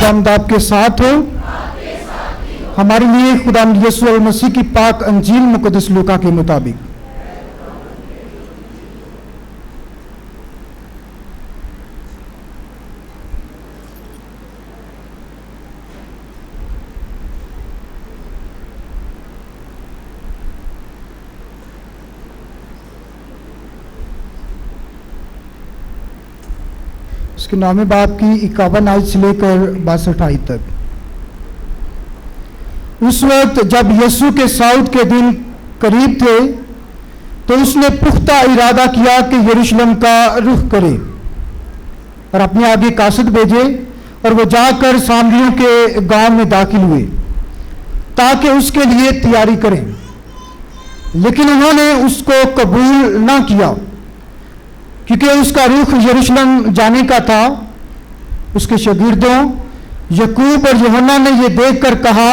खुदावंद आपके साथ हो। हमारे लिए खुदावंद यीशु मसीह की पाक अंजील मुकद्दस लूका के मुताबिक। उसके नामे बाप की 51 आयत से लेकर 62 आयत तक। उस वक्त जब यीशु के साउद के दिन करीब थे तो उसने पुख्ता इरादा किया कि यरूशलेम का रुख करे और अपने आगे कासिद भेजे और वो जाकर सामरियों के गांव में दाखिल हुए ताकि उसके लिए तैयारी करें, लेकिन उन्होंने उसको कबूल ना किया क्योंकि उसका रुख यरूशलेम जाने का था। उसके शागिर्दों याकूब और यूहन्ना ने यह देखकर कहा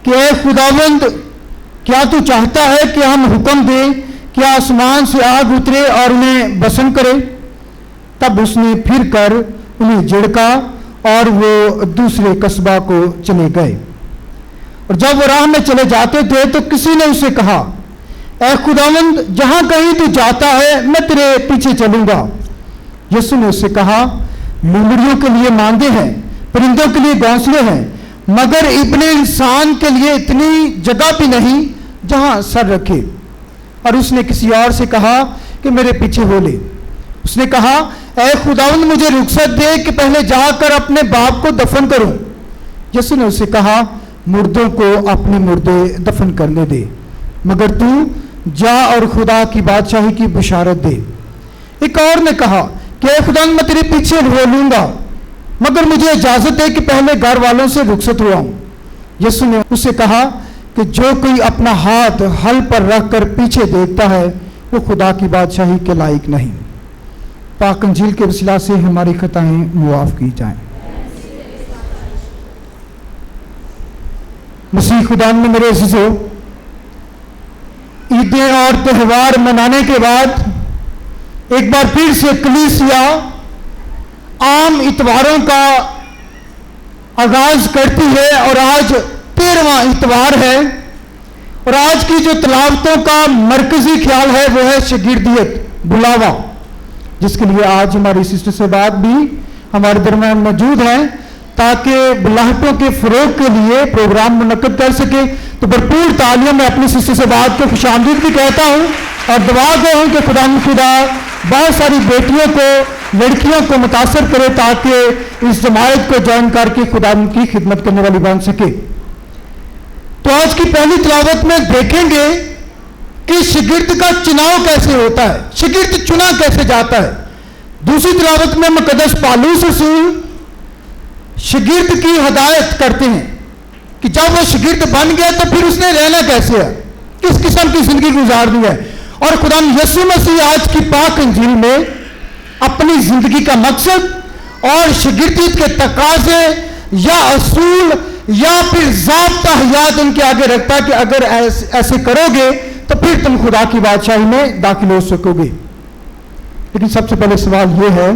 कि ऐ खुदावंद, क्या तू चाहता है कि हम हुक्म दें कि आसमान से आग उतरे और उन्हें भस्म करे? तब उसने फिर कर उन्हें झिड़का और वो दूसरे कस्बा को चले गए। और जब वो राह में चले जाते थे तो किसी ने उसे कहा, ऐ खुदावंद, जहां कहीं तू जाता है मैं तेरे पीछे चलूंगा। यीशु ने उससे कहा, लोमड़ियों के लिए मांदे हैं, परिंदों के लिए घोंसले हैं, मगर इब्ने इंसान के लिए इतनी जगह भी नहीं जहां सर रखे। और उसने किसी और से कहा कि मेरे पीछे हो ले। उसने कहा, ऐ खुदावंद, मुझे रुखसत दे कि पहले जाकर अपने बाप को दफन करूं। यीशु ने उससे कहा, मुर्दों को अपने मुर्दे दफन करने दे, मगर तू जा और खुदा की बादशाही की बिशारत दे। एक और ने कहा कि ऐ खुदा, मैं तेरे पीछे हो लूंगा, मगर मुझे इजाजत दे कि पहले घर वालों से रुखसत हुआ हूं। यीशु ने उससे कहा कि जो कोई अपना हाथ हल पर रखकर पीछे देखता है वो खुदा की बादशाही के लायक नहीं। पाक अंजील के वसीला से हमारी खताएं मुआफ की जाएं। मसीह खुदा में मेरे अज़ीज़ों, ईदें और त्यौहार मनाने के बाद एक बार फिर से कलीसिया आम इतवारों का आगाज करती है और आज 13वां इतवार है। और आज की जो तलावतों का मरकजी ख्याल है वो है शागिर्दियत, बुलावा, जिसके लिए आज हमारी सिस्टर साहबात भी हमारे दरम्यान मौजूद हैं ताकि बुलाहटों के फरोग के लिए प्रोग्राम मुनक्कद कर सके। तो भरपूर तालियों में अपनी सिस्टर साहबात को खुशामदीद भी कहता हूँ और दुआ गो हूँ कि खुदा बहुत सारी बेटियों को, लड़कियों को मुतासर करे ताकि इस जमायत को ज्वाइन करके खुदा की खिदमत करने वाली बन सके। तो आज की पहली तिलावत में देखेंगे कि शागिर्द का चुनाव कैसे होता है, शागिर्द चुना कैसे जाता है। दूसरी तिलावत में मुकद्दस पौलुस रसूल शागिर्द की हदायत करते हैं कि जब वो शागिर्द बन गया तो फिर उसने रहना कैसे है, किस किस्म की जिंदगी गुजारनी है। और खुदा यीशु मसीह आज की पाक अंजील में अपनी जिंदगी का मकसद और शागिर्दियत के तकाजे या असूल या फिर ज़ाब्ता हयात उनके आगे रखता है कि अगर ऐसे करोगे तो फिर तुम खुदा की बादशाही में दाखिल हो सकोगे। लेकिन सबसे पहले सवाल यह है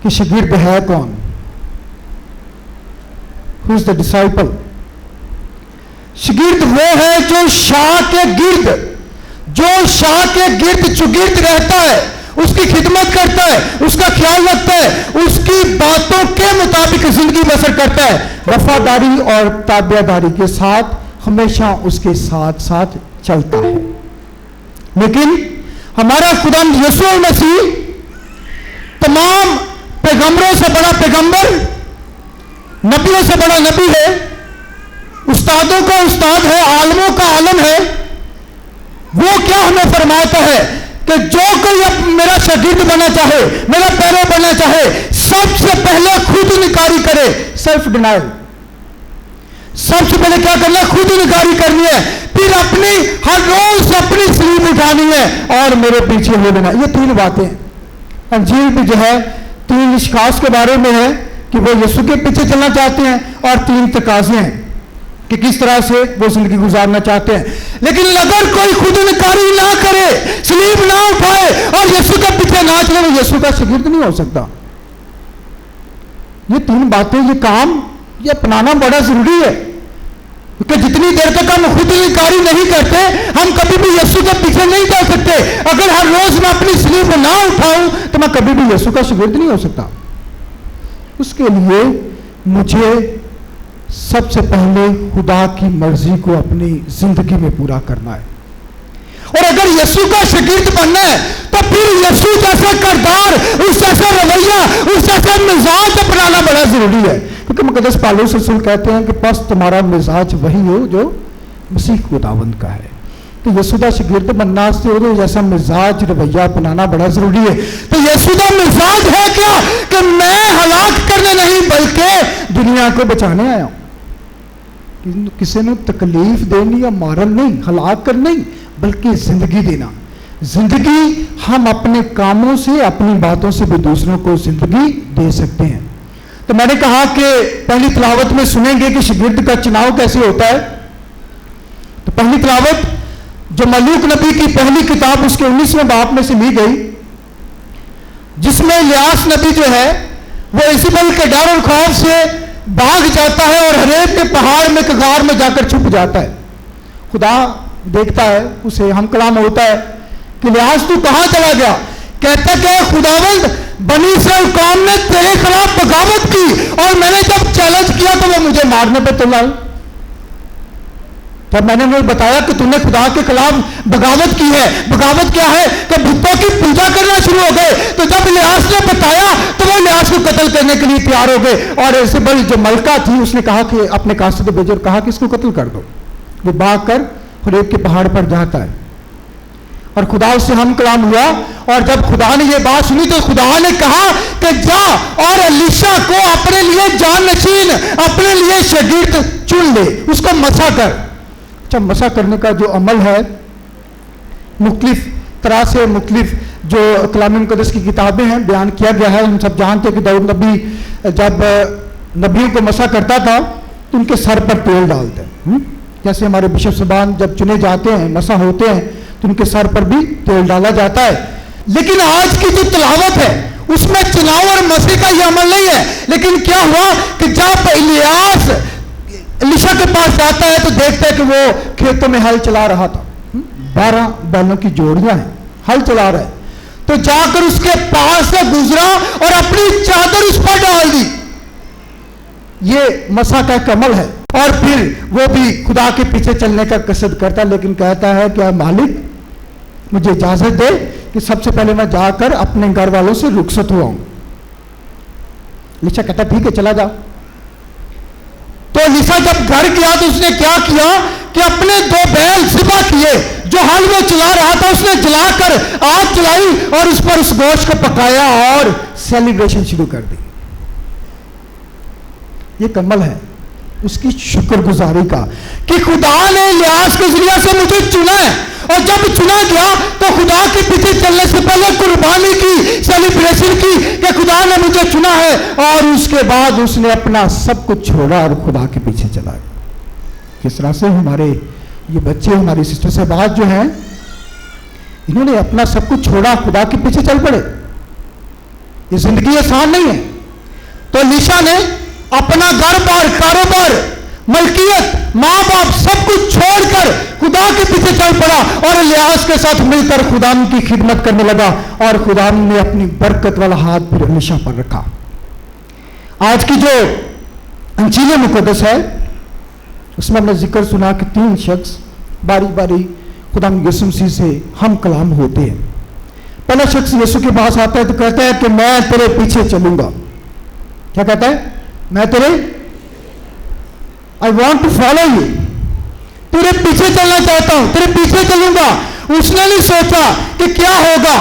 कि शागिर्द है कौन? Who is the disciple? शागिर्द वो है जो शाह के गिर्द, चुगिर्द रहता है, उसकी खिदमत करता है, उसका ख्याल रखता है, उसकी बातों के मुताबिक जिंदगी बसर करता है, वफादारी और ताबियादारी के साथ हमेशा उसके साथ साथ चलता है। लेकिन हमारा खुदा यीशु मसीह तमाम पैगंबरों से बड़ा पैगंबर, नबियों से बड़ा नबी है, उस्तादों का उस्ताद है, आलमों का आलम है। वो क्या हमें फरमाता है कि जो कोई अब मेरा शागिर्द बनना चाहे, मेरा पैरो बनना चाहे, सबसे पहले खुद निकारी करे, सेल्फ डिनायल। सबसे पहले क्या करना है? खुद निकारी करनी है, फिर अपनी हर रोज अपनी सलीब उठानी है और मेरे पीछे हो लेना। ये 3 बातें अंजील भी जो है 3 इश्कास के बारे में है कि वो यीशु के पीछे चलना चाहते हैं और 3 तकाजे हैं कि किस तरह से वो जिंदगी गुजारना चाहते हैं। लेकिन अगर कोई खुद निकारी ना करे, सलीब ना उठाए और यीशु के पीछे ना चले, वो यीशु का शागिर्द नहीं हो सकता। ये 3 बातें, ये काम ये अपनाना बड़ा जरूरी है, क्योंकि जितनी देर तक हम खुद इंकारी नहीं करते, हम कभी भी यीशु के पीछे नहीं जा सकते। अगर हर रोज मैं अपनी स्लीव ना उठाऊं तो मैं कभी भी यीशु का शागिर्द नहीं हो सकता। उसके लिए मुझे सबसे पहले खुदा की मर्जी को अपनी जिंदगी में पूरा करना है, और अगर यीशु का शागिर्द बनना है तो फिर यीशु जैसा किरदार, उस जैसा रवैया, उस जैसा मिजाज अपनाना बड़ा जरूरी है। क्योंकि मुकद्दस पौलुस रसूल कहते हैं कि बस तुम्हारा मिजाज वही हो जो मसीह खुदावंद का है। तो यीशु का शागिर्द बनना से वो जैसा मिजाज रवैया अपनाना बड़ा जरूरी है। तो यीशु का मिजाज है क्या कि मैं हलाक करने नहीं बल्कि दुनिया को बचाने आया हूं। किसी ने तकलीफ देनी या मारन नहीं, हलाक कर नहीं, बल्कि जिंदगी देना। जिंदगी हम अपने कामों से, अपनी बातों से भी दूसरों को जिंदगी दे सकते हैं। तो मैंने कहा कि पहली तिलावत में सुनेंगे कि शागिर्द का चुनाव कैसे होता है। तो पहली तिलावत जो मलूक नबी की पहली किताब उसके 19वें बाब में से ली गई, जिसमें इलियास नबी जो है वो इज़बेल के डर और खौफ से भाग जाता है और हरेब के पहाड़ में कगार में जाकर छुप जाता है। खुदा देखता है, उसे हम कलाम होता है कि इलियास तू कहां चला गया। कहता कि खुदावंद बनी इस्राएल कौम ने तेरे खिलाफ बगावत की और मैंने जब चैलेंज किया तो वो मुझे मारने पे तुला। जब मैंने उन्हें बताया कि तूने खुदा के खिलाफ बगावत की है, बगावत क्या है कि बुतों की पूजा करना शुरू हो गए। तो जब इलियास ने बताया तो वो इलियास को कत्ल करने के लिए तैयार हो गए। और इज़बेल जो मलका थी उसने कहा कि अपने कासिद भेजो और कहा कि इसको कत्ल कर दो। वो भाग कर हरेब के पहाड़ पर जाता है और खुदा उससे हम कलाम हुआ। और जब खुदा ने ये बात सुनी तो खुदा ने कहा कि जा और एलीशा को अपने लिए जाननशीन, अपने लिए शागिर्द चुन ले, उसको मसा कर। अच्छा, मसा करने का जो अमल है मुख्तलिफ तरह से, मुख्तलिफ जो कलाम मुक़द्दस की किताबें हैं बयान किया गया है। हम सब जानते हैं कि दाऊद नबी जब नबियों को मसा करता था तो उनके सर पर तेल डालते हैं। जैसे हमारे बिशप साहबान जब चुने जाते हैं, मसा होते हैं, तो उनके सर पर भी तेल डाला जाता है। लेकिन आज की जो तिलावत है उसमें चुनाव और मसीह का यह अमल नहीं है। लेकिन क्या हुआ कि जब इलियास एलीशा के पास जाता है तो देखता है कि वो खेतों में हल चला रहा था। 12 बैलों की जोड़ियां हैं, हल चला रहा है। तो जाकर उसके पास से गुजरा और अपनी चादर उस पर डाल दी। ये मसा का एक अमल है। और फिर वो भी खुदा के पीछे चलने का कसद करता, लेकिन कहता है कि मालिक मुझे इजाजत दे कि सबसे पहले मैं जाकर अपने घर वालों से रुखसत हुआ हूं। एलीशा कहता ठीक है चला जा। तो एलीशा जब घर गया तो उसने क्या किया कि अपने 2 बैल ज़िबा किए, जो हल वो चला रहा था उसने जलाकर आग जलाई और उस पर उस गोश्त को पकाया और सेलिब्रेशन शुरू कर दी। ये कमल है उसकी शुक्रगुजारी का कि खुदा ने इलियास के जरिए से मुझे चुना है। और जब चुना गया तो खुदा के पीछे चलने से पहले कुर्बानी की, सेलिब्रेशन की कि खुदा ने मुझे चुना है। और उसके बाद उसने अपना सब कुछ छोड़ा और खुदा के पीछे चला। किस तरह से हमारे ये बच्चे, हमारी सिस्टर साहबात जो हैं, इन्होंने अपना सब कुछ छोड़ा, खुदा के पीछे चल पड़े। ये जिंदगी आसान नहीं है। तो एलीशा ने अपना घर-बार, कारोबार, मलकियत, माँ बाप सब कुछ छोड़कर खुदा के पीछे चल पड़ा और इलियास के साथ मिलकर खुदा की खिदमत करने लगा। और खुदा ने अपनी बरकत वाला हाथ फिर एलीशा पर रखा। आज की जो इंजील मुक़द्दस है उसमें हमने जिक्र सुना कि 3 शख्स बारी बारी खुदा यीशु मसीह से हम कलाम होते हैं। पहला शख्स यीशु के पास आता है तो कहता है कि मैं तेरे पीछे चलूंगा। क्या कहता है? मैं तेरे, I want to follow you, तेरे पीछे चलना चाहता हूं, तेरे पीछे चलूंगा। उसने नहीं सोचा कि क्या होगा,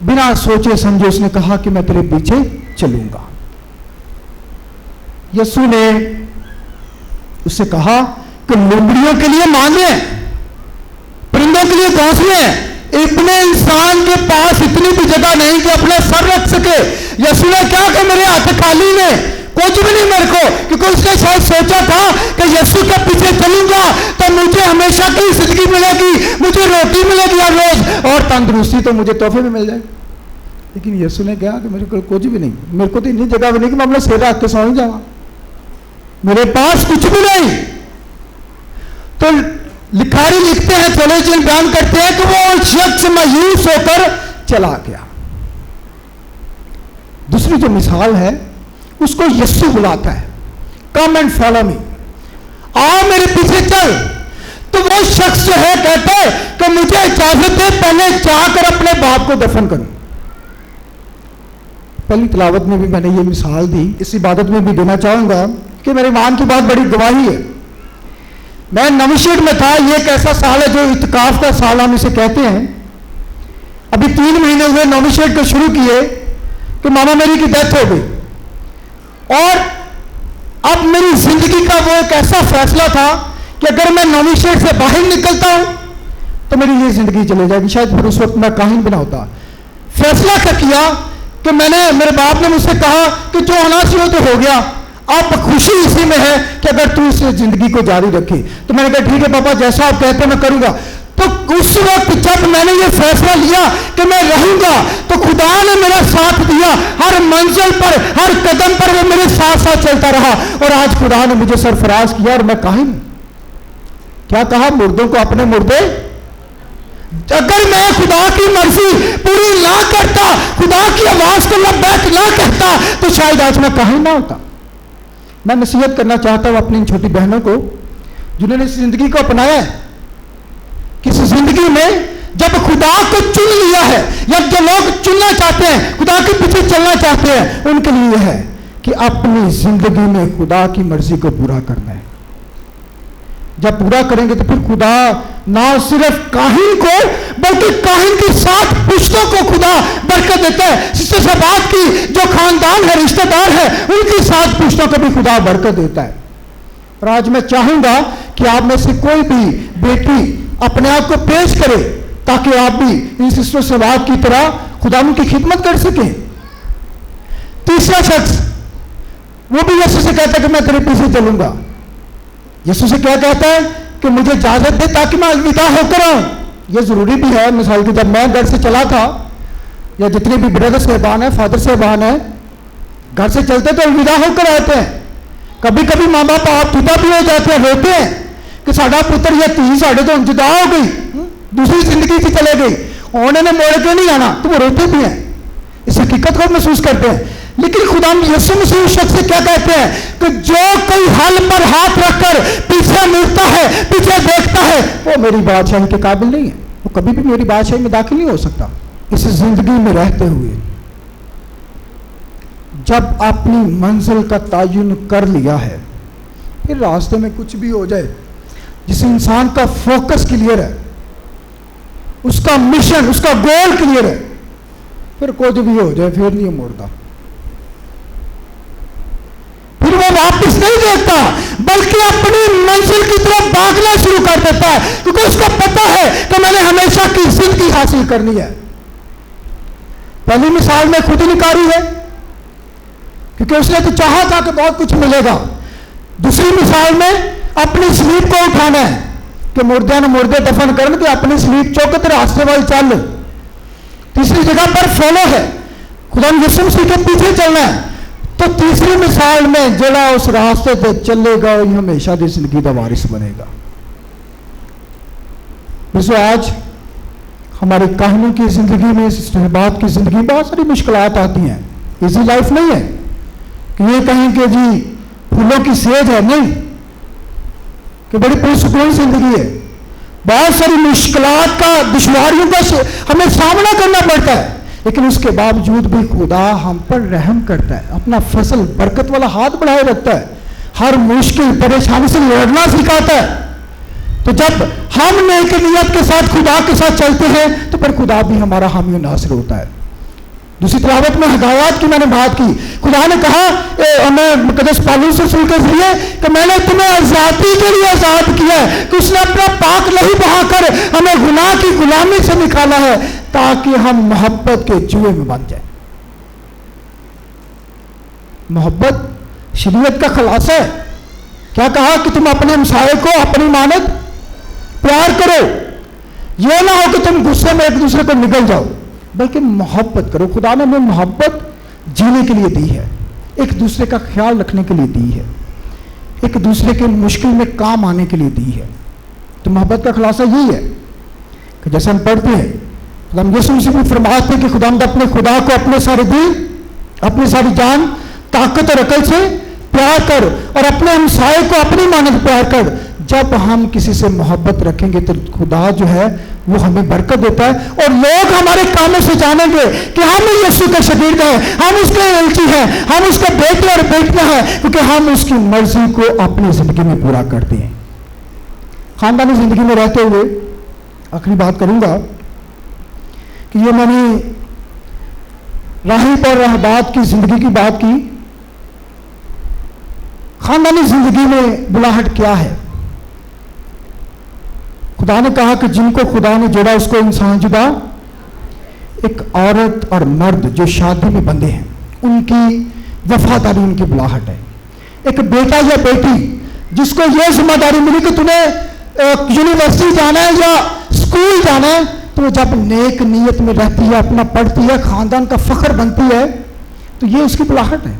बिना सोचे समझे उसने कहा कि मैं तेरे पीछे चलूंगा। यीशु ने उससे कहा कि लोमड़ियों के लिए मांगे, परिंदों के लिए घोंसले, इतने इंसान के पास इतनी भी जगह नहीं कि अपना सर रख सके। यीशु ने क्या कि मेरे हाथ खाली ने कुछ भी नहीं मेरे को, क्योंकि उसने शायद सोचा था कि यीशु के पीछे चलूंगा तो मुझे हमेशा की जिंदगी मिलेगी, मुझे रोटी मिलेगी हर रोज और तंदुरुस्ती तो मुझे तोहफे में मिल जाए। लेकिन यीशु ने कहा कि मेरे को कुछ भी नहीं, मेरे को तो इतनी जगह भी नहीं कि मैं अपना सिर रख के सो जाऊंगा। मेरे पास कुछ भी नहीं। तो लिखारी लिखते हैं, थियोलॉजियन बयान करते हैं कि वो शख्स मायूस होकर चला गया। दूसरी जो मिसाल है उसको यीशु बुलाता है, कम एंड फॉलो मी, आओ मेरे पीछे चल। तो वो शख्स जो है कहता है कि मुझे इजाजत दे, पहले जाकर अपने बाप को दफन करूं। पहली तिलावत में भी मैंने ये मिसाल दी, इस इबादत में भी देना चाहूंगा कि मेरे ईमान की बात बड़ी गवाही है। मैं नवशेड में था, ये एक ऐसा साल है जो इत्काफ का साल हम इसे कहते हैं। अभी 3 महीने हुए नवशेड को शुरू किए कि मामा मेरी की डेथ हो गई, और अब मेरी जिंदगी का वो एक ऐसा फैसला था कि अगर मैं नवशेड से बाहर निकलता हूं तो मेरी ये जिंदगी चले जाएगी। शायद फिर उस वक्त मैं काहिन बना होता। फैसला क्या किया कि मेरे बाप ने मुझसे कहा कि जो होना चाहिए तो हो गया, अब खुशी इसी में है कि अगर तू इस जिंदगी को जारी रखी। तो मैंने कहा ठीक है पापा, जैसा आप कहते हैं मैं करूंगा। तो उस वक्त जब मैंने ये फैसला लिया कि मैं रहूंगा, तो खुदा ने मेरा साथ दिया। हर मंजिल पर, हर कदम पर वो मेरे साथ साथ चलता रहा, और आज खुदा ने मुझे सरफराज किया। और मैं काहिन, क्या कहा, मुर्दों को अपने मुर्दे। अगर मैं खुदा की मर्जी पूरी ना करता, खुदा की आवाज को लब्बैक ना कहता, तो शायद आज मैं काहिन ना होता। मैं नसीहत करना चाहता हूं अपनी छोटी बहनों को जिन्होंने इस जिंदगी को अपनाया है। किस जिंदगी में जब खुदा को चुन लिया है, या जो लोग चुनना चाहते हैं, खुदा के पीछे चलना चाहते हैं, उनके लिए यह है कि अपनी जिंदगी में खुदा की मर्जी को पूरा करना है। जब पूरा करेंगे तो फिर खुदा ना सिर्फ काहिन को बल्कि काहिन के साथ पुश्तों को खुदा बरकत देता है। जिससे से बात की, जो खानदान है, रिश्तेदार है, उनके साथ पुश्तों को भी खुदा बरकत देता है। और आज मैं चाहूंगा कि आप में से कोई भी बेटी अपने आप को पेश करे ताकि आप भी इन सिस्टर सवाब की तरह खुदा की खिदमत कर सकें। तीसरा शख्स, वो भी यीशु से कहता है कि मैं तेरे पीछे चलूंगा। यीशु से क्या कहता है कि मुझे इजाजत दे ताकि मैं अलविदा होकर आऊं। यह जरूरी भी है। मिसाल की जब मैं घर से चला था, या जितने भी ब्रदर साहबान है, फादर साहबान है, घर से चलते तो अलविदा होकर आते हैं। कभी कभी माँ बाप आप जुदा भी हो जाते हैं, रोते हैं कि साडा पुत्र या धी साढ़े तो जुदा हो गई, दूसरी जिंदगी से चले गई, उन्होंने मोड़ के नहीं आना। तो वो रोते भी हैं, इस हकीकत को महसूस करते हैं। लेकिन खुदा यीशु मसीह उस शख्स से क्या कहते हैं कि जो कोई हल पर हाथ रखकर पीछे मुड़ता है, पीछे देखता है, वो मेरी बादशाही के काबिल नहीं है, वो कभी भी मेरी बादशाही में दाखिल नहीं हो सकता। इस जिंदगी में रहते हुए जब अपनी मंजिल का तयन कर लिया है, फिर रास्ते में कुछ भी हो जाए, जिस इंसान का फोकस क्लियर है, उसका मिशन, उसका गोल क्लियर है, फिर कुछ भी हो जाए फिर नहीं मोड़ता, फिर वो वापस नहीं देखता, बल्कि अपनी मंजिल की तरफ भागना शुरू कर देता है, क्योंकि उसको पता है कि मैंने हमेशा की जिंदगी हासिल करनी है। पहली मिसाल में खुद ही निकारी है, क्योंकि उसने तो चाहा था कि बहुत कुछ मिलेगा। दूसरी मिसाल में अपनी स्लीप को उठाना है कि मुर्दे ने मुर्दे दफन करने के अपनी स्लीप चौकत रास्ते वाल चल। तीसरी जगह पर फॉलो है, खुदा यीशु मसीह के पीछे चलना है। तो तीसरी मिसाल में जड़ा उस रास्ते पे चलेगा वही हमेशा की जिंदगी का वारिस बनेगा। दोस्तों, आज हमारे काहिनों की जिंदगी में, सिस्टरबाद की जिंदगी में बहुत सारी मुश्किलात आती हैं। इजी लाइफ नहीं है कि ये कहें कि जी फूलों की सेज है, नहीं, कि बड़ी पुरसुकून जिंदगी है। बहुत सारी मुश्किलात का, दुश्वारियों का हमें सामना करना पड़ता है, लेकिन उसके बावजूद भी खुदा हम पर रहम करता है, अपना फसल बरकत वाला हाथ बढ़ाए रखता है, हर मुश्किल परेशानी से लड़ना सिखाता है। तो जब हम नेक नियत के साथ खुदा के साथ चलते हैं तो फिर खुदा भी हमारा हामी नासिर होता है। दूसरी तिलावत में हिदायत की मैंने बात की, खुदा ने कहा हमें मुकद्दस पौलुस रसूल के जरिए कि मैंने तुम्हें आजादी के लिए आजाद किया है, कि उसने अपना पाक लहू बहाकर हमें गुनाह की गुलामी से निकाला है ताकि हम मोहब्बत के जुए में बन जाए। मोहब्बत शरीयत का खलासा है। क्या कहा कि तुम अपने हमसाये को अपनी मानद प्यार करो, यह ना हो कि तुम गुस्से में एक दूसरे को निगल जाओ, बल्कि मोहब्बत करो। खुदा ने हमें मोहब्बत जीने के लिए दी है, एक दूसरे का ख्याल रखने के लिए दी है। एक दूसरे के मुश्किल में काम आने के लिए दी है। तो मोहब्बत का खुलासा यही है कि जैसे हम पढ़ते हैं, हम यीशु मसीह में फरमाते हैं कि खुदावंद अपने खुदा को अपने सारे दिल, अपनी सारी जान, ताकत और अकल से प्यार कर और अपने हमसाये को अपनी मानद प्यार कर। जब हम किसी से मोहब्बत रखेंगे तो खुदा जो है वो हमें बरकत देता है और लोग हमारे कामों से जानेंगे कि हम यीशु के शागिर्द हैं, हम उसके एलची हैं, हम उसके बेटे और बेटियां हैं, क्योंकि हम उसकी मर्जी को अपनी जिंदगी में पूरा करते हैं। खानदानी जिंदगी में रहते हुए आखिरी बात करूंगा कि ये मैंने राहिब और रहबात की जिंदगी की बात की। खानदानी जिंदगी में बुलाहट क्या है? खुदा ने कहा कि जिनको खुदा ने जोड़ा उसको इंसान जुदा। एक औरत और मर्द जो शादी में बंधे हैं, उनकी वफादारी उनकी बुलाहट है। एक बेटा या बेटी जिसको यह जिम्मेदारी मिली कि तुम्हें यूनिवर्सिटी जाना है या स्कूल जाना है, तो जब नेक नीयत में रहती है, अपना पढ़ती है, खानदान का फख्र बनती है, तो ये उसकी बुलाहट है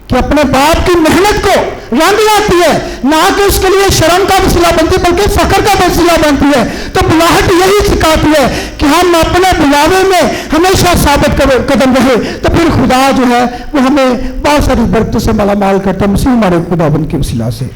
कि अपने बाप की मेहनत को रंग लाती है, ना कि उसके लिए शर्म का वसीला बनती है बल्कि फख्र का वसीला बनती है। तो बुलाहट यही सिखाती है कि हम अपने बुलावे में हमेशा साबित कदम रहे, तो फिर खुदा जो है वो हमें बहुत सारी बरकतों से मालामाल करता है, मसीह हमारे खुदाबंद के वसीला से।